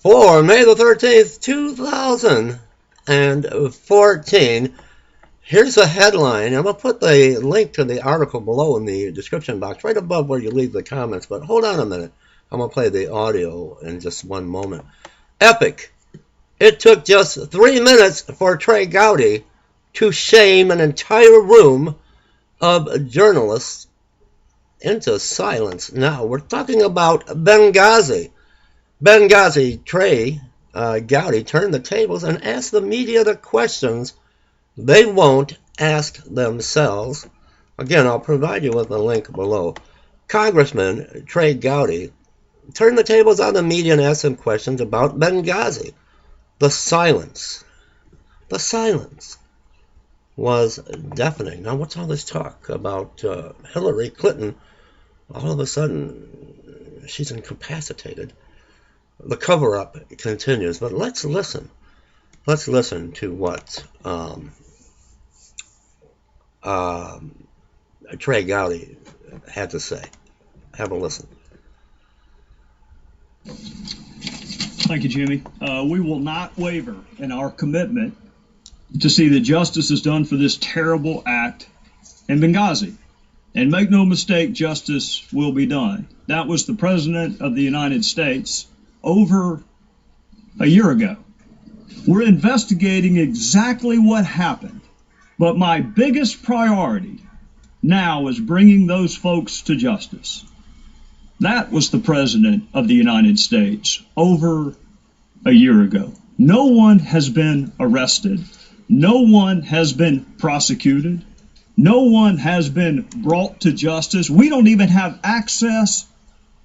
for May the 13th, 2014. Here's a headline. I'm going to put the link to the article below in the description box, right above where you leave the comments. But hold on a minute. I'm going to play the audio in just one moment. Epic. It took just 3 minutes for Trey Gowdy to shame an entire room of journalists into silence. Now, we're talking about Benghazi. Benghazi, Trey Gowdy turned the tables and asked the media the questions they won't ask themselves. Again, I'll provide you with a link below. Congressman Trey Gowdy turned the tables on the media and asked them questions about Benghazi. The silence was deafening. Now, what's all this talk about Hillary Clinton? All of a sudden, she's incapacitated. The cover-up continues, but let's listen. Let's listen to what Trey Gowdy had to say. Have a listen. Thank you, Jimmy. We will not waver in our commitment to see that justice is done for this terrible act in Benghazi. And make no mistake, justice will be done. That was the President of the United States over a year ago. We're investigating exactly what happened. But my biggest priority now is bringing those folks to justice. That was the President of the United States over a year ago. No one has been arrested. No one has been prosecuted. No one has been brought to justice. We don't even have access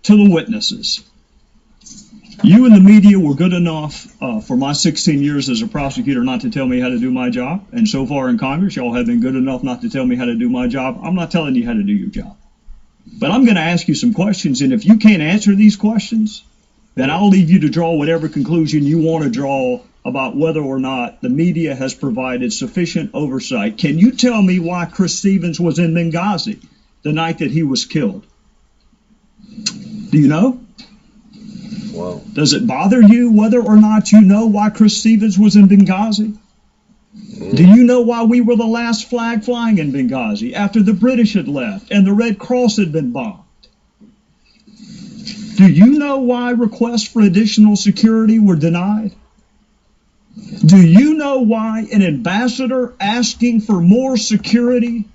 to the witnesses. You and the media were good enough for my 16 years as a prosecutor not to tell me how to do my job. And so far in Congress, y'all have been good enough not to tell me how to do my job. I'm not telling you how to do your job. But I'm going to ask you some questions. And if you can't answer these questions, then I'll leave you to draw whatever conclusion you want to draw about whether or not the media has provided sufficient oversight. Can you tell me why Chris Stevens was in Benghazi the night that he was killed? Do you know? Wow. Does it bother you whether or not you know why Chris Stevens was in Benghazi? Do you know why we were the last flag flying in Benghazi after the British had left and the Red Cross had been bombed? Do you know why requests for additional security were denied? Do you know why an ambassador asking for more security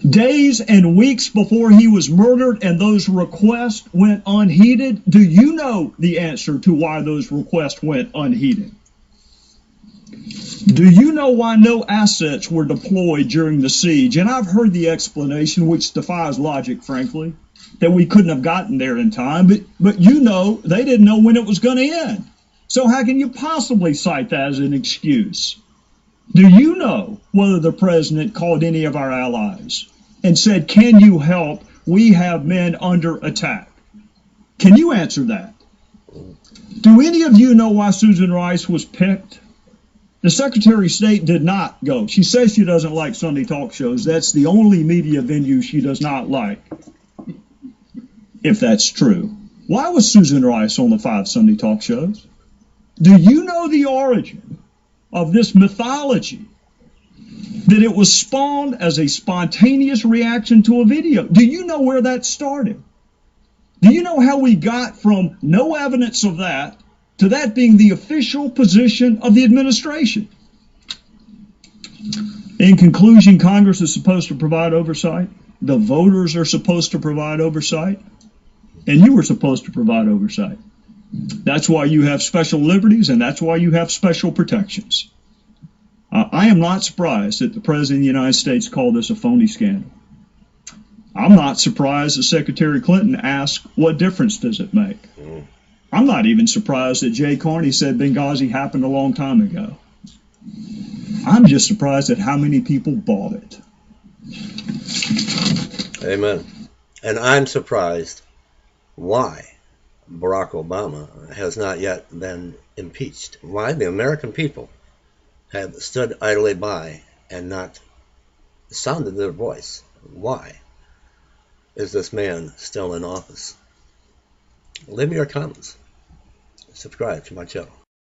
days and weeks before he was murdered and those requests went unheeded? Do you know the answer to why those requests went unheeded? Do you know why no assets were deployed during the siege? And I've heard the explanation, which defies logic, frankly, that we couldn't have gotten there in time. But you know, they didn't know when it was going to end. So how can you possibly cite that as an excuse? Do you know whether the president called any of our allies and said, can you help? We have men under attack. Can you answer that? Do any of you know why Susan Rice was picked? The Secretary of State did not go. She says she doesn't like Sunday talk shows. That's the only media venue she does not like, if that's true. Why was Susan Rice on the 5 Sunday talk shows? Do you know the origin of this mythology, that it was spawned as a spontaneous reaction to a video? Do you know where that started? Do you know how we got from no evidence of that to that being the official position of the administration? In conclusion, Congress is supposed to provide oversight. The voters are supposed to provide oversight. And you were supposed to provide oversight. That's why you have special liberties, and that's why you have special protections. I am not surprised that the President of the United States called this a phony scandal. I'm not surprised that Secretary Clinton asked, what difference does it make? I'm not even surprised that Jay Carney said Benghazi happened a long time ago. I'm just surprised at how many people bought it. Amen. And I'm surprised why Barack Obama has not yet been impeached. Why the American people have stood idly by and not sounded their voice. Why is this man still in office? Leave me your comments. subscribe to my channel.